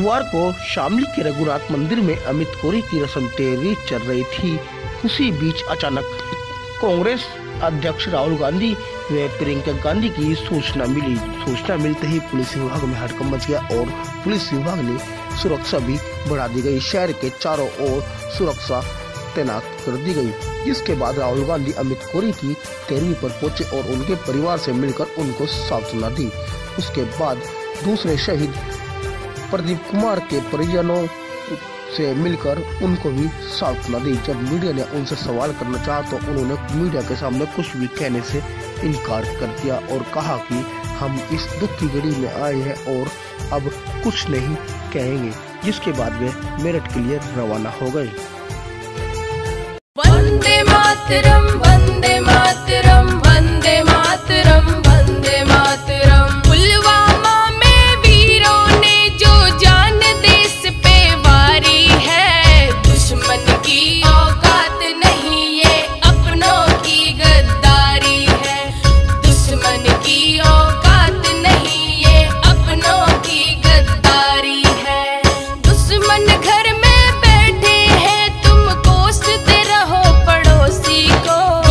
बुधवार को शामली के रघुनाथ मंदिर में अमित कोरी की रस्म तेजी चल रही थी। उसी बीच अचानक कांग्रेस अध्यक्ष राहुल गांधी व प्रियंका गांधी की सूचना मिली। सूचना मिलते ही पुलिस विभाग में हड़कंप मच गया और पुलिस विभाग ने सुरक्षा भी बढ़ा दी गई। शहर के चारों ओर सुरक्षा तैनात कर दी गई। जिसके बाद राहुल गांधी अमित कोरी की तेरहवीं पर पहुंचे और उनके परिवार से मिलकर उनको सांत्वना दी। उसके बाद दूसरे शहीद प्रदीप कुमार के परिजनों से मिलकर उनको भी सांत्वना दी। जब मीडिया ने उनसे सवाल करना चाहा तो उन्होंने मीडिया के सामने कुछ भी कहने से इनकार कर दिया और कहा कि हम इस दुख की घड़ी में आए हैं और अब कुछ नहीं कहेंगे। जिसके बाद वे मेरठ के लिए रवाना हो गए। वंदे मातरम, वंदे मातरम, वंदे मातरम, वंदे मातरम। पुलवामा में वीरों ने जो जान देश पे वारी है, दुश्मन की औकात नहीं ये अपनों की गद्दारी है। दुश्मन की औकात नहीं ये अपनों की गद्दारी है। दुश्मन घर में बैठे हैं, तुम कोसते रहो पड़ोसी को।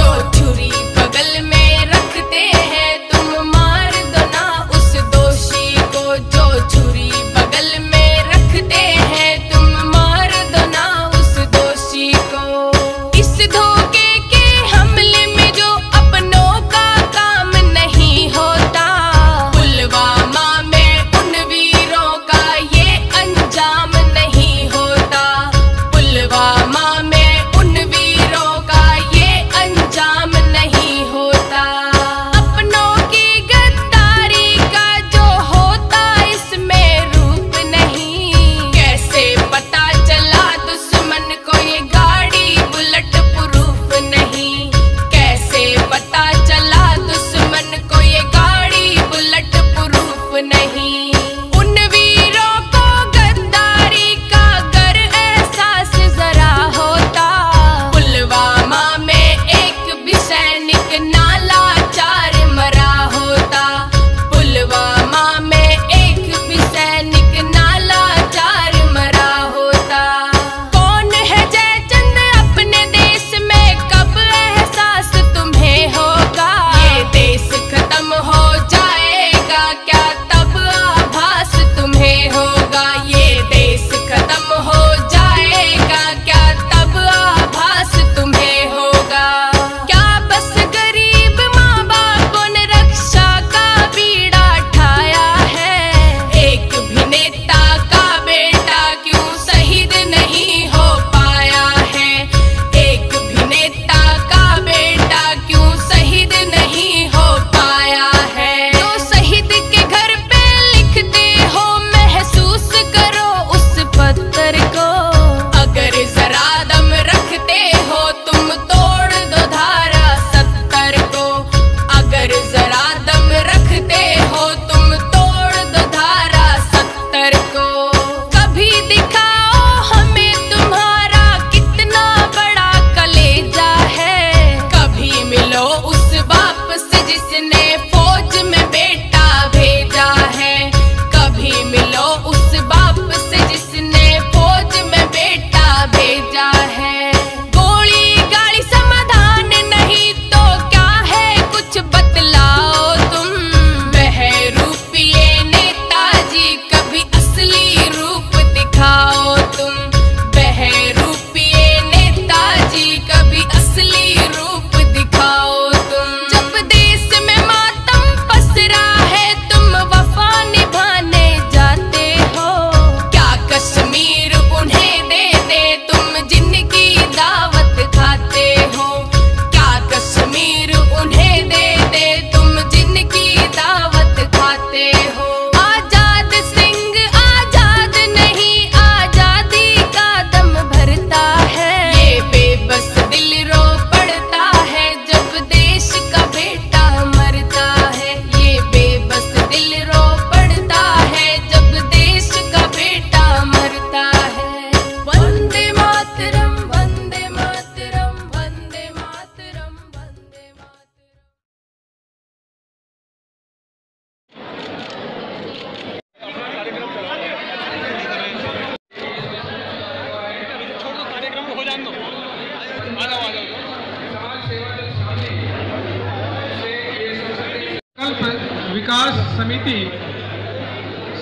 विकास समिति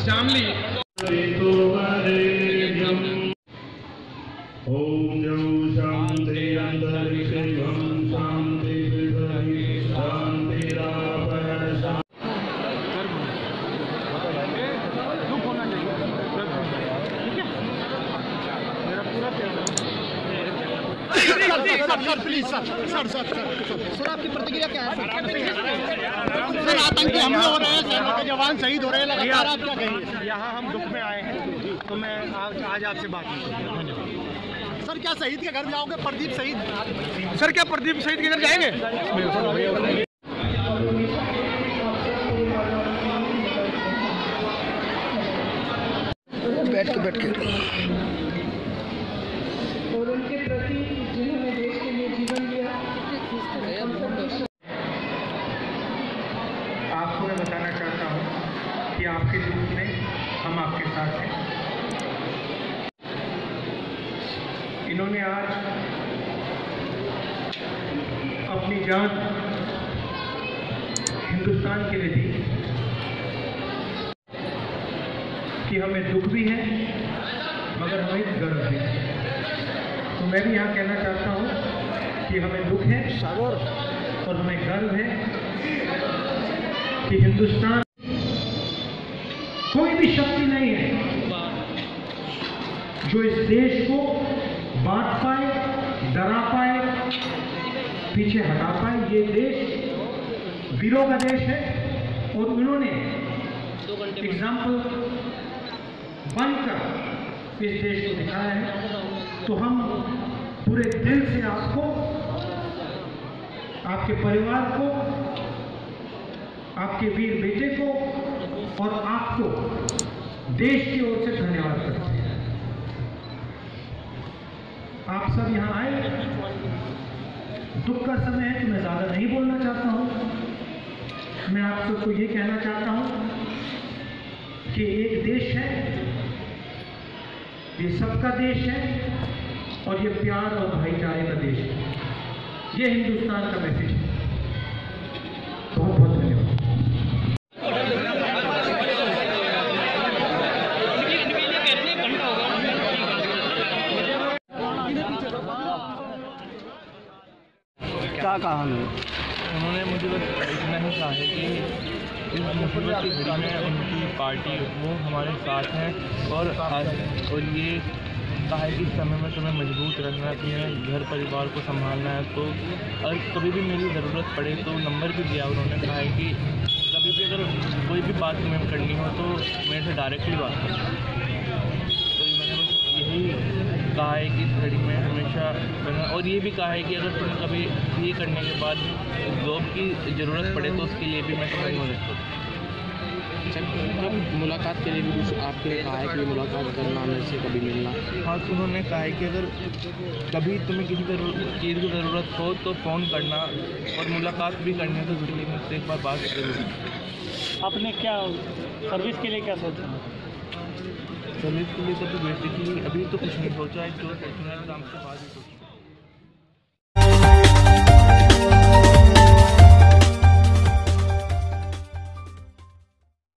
शामली। ओम शांति अंतरिक्षं शांति पृथ्वी शांतिराप सर आपकी प्रतिक्रिया क्या है? सर आतंकी हमले हो रहे हैं, सेना के जवान शहीद हो रहे हैं लगातार, आप क्या कहेंगे? यहाँ हम दुख में आए हैं तो मैं आज आपसे बात नहीं करूँगा। धन्यवाद। सर क्या शहीद के घर जाओगे? प्रदीप शहीद, सर क्या प्रदीप शहीद के घर जाएंगे? बैठ के और उनके प्रति जिन्होंने देश के लिए जीवन दिया। आपको मैं बताना चाहता हूँ कि आपके दुख में हम आपके साथ हैं। इन्होंने आज अपनी जान हिंदुस्तान के लिए दी कि हमें दुख भी है मगर हमें गर्व भी है। तो मैं भी यहाँ कहना चाहता हूँ कि हमें दुख है और हमें गर्व है कि हिंदुस्तान कोई भी शक्ति नहीं है जो इस देश को बांट पाए, डरा पाए, पीछे हटा पाए। ये देश वीरों का देश है और उन्होंने एग्जाम्पल बनकर इस देश को दिखाया है। तो हम पूरे दिल से आपको, आपके परिवार को, आपके वीर बेटे को और आपको देश की ओर से धन्यवाद करते हैं। आप सब यहाँ आए, दुख का समय है तो मैं ज़्यादा नहीं बोलना चाहता हूँ। मैं आप सबको ये कहना चाहता हूँ कि एक देश है, ये सबका देश है और ये प्यार और भाईचारे का देश है। ये हिंदुस्तान का मैसेज है। बहुत बहुत धन्यवाद। क्या कहा उन्होंने मुझे बस इतना ही कहा है कि इस मुसीबत की घड़ी में उनकी पार्टी वो हमारे साथ हैं और ये कहा है कि इस समय में तुम्हें मजबूत रहना है, अपने घर परिवार को संभालना है। तो और कभी भी मेरी ज़रूरत पड़े तो नंबर भी दिया उन्होंने। कहा है कि कभी भी अगर कोई भी बात तुम्हें करनी हो तो मेरे से डायरेक्टली बात करो। तो मैंने बस यही कहा है कि इस घड़ी में हमेशा रहना, और ये भी कहा है कि अगर तुम्हें कभी ये करने के बाद जॉब की ज़रूरत पड़े तो उसके लिए भी मैं तुम्हारी मदद करूँ। मुलाकात के लिए भी कुछ आपने कहा है कि मुलाकात करना, मेरे से कभी मिलना? हाँ, तो उन्होंने कहा है कि अगर कभी तुम्हें किसी चीज़ की ज़रूरत हो तो फ़ोन करना और मुलाकात भी करनी है तो ज़रूरी मुझसे एक बार बात करें। आपने क्या सर्विस के लिए क्या सोचा? सर्विस के लिए तो बेसिकली अभी तो कुछ नहीं सोचा है, जो सोचना है काम से बाद ही सोचा।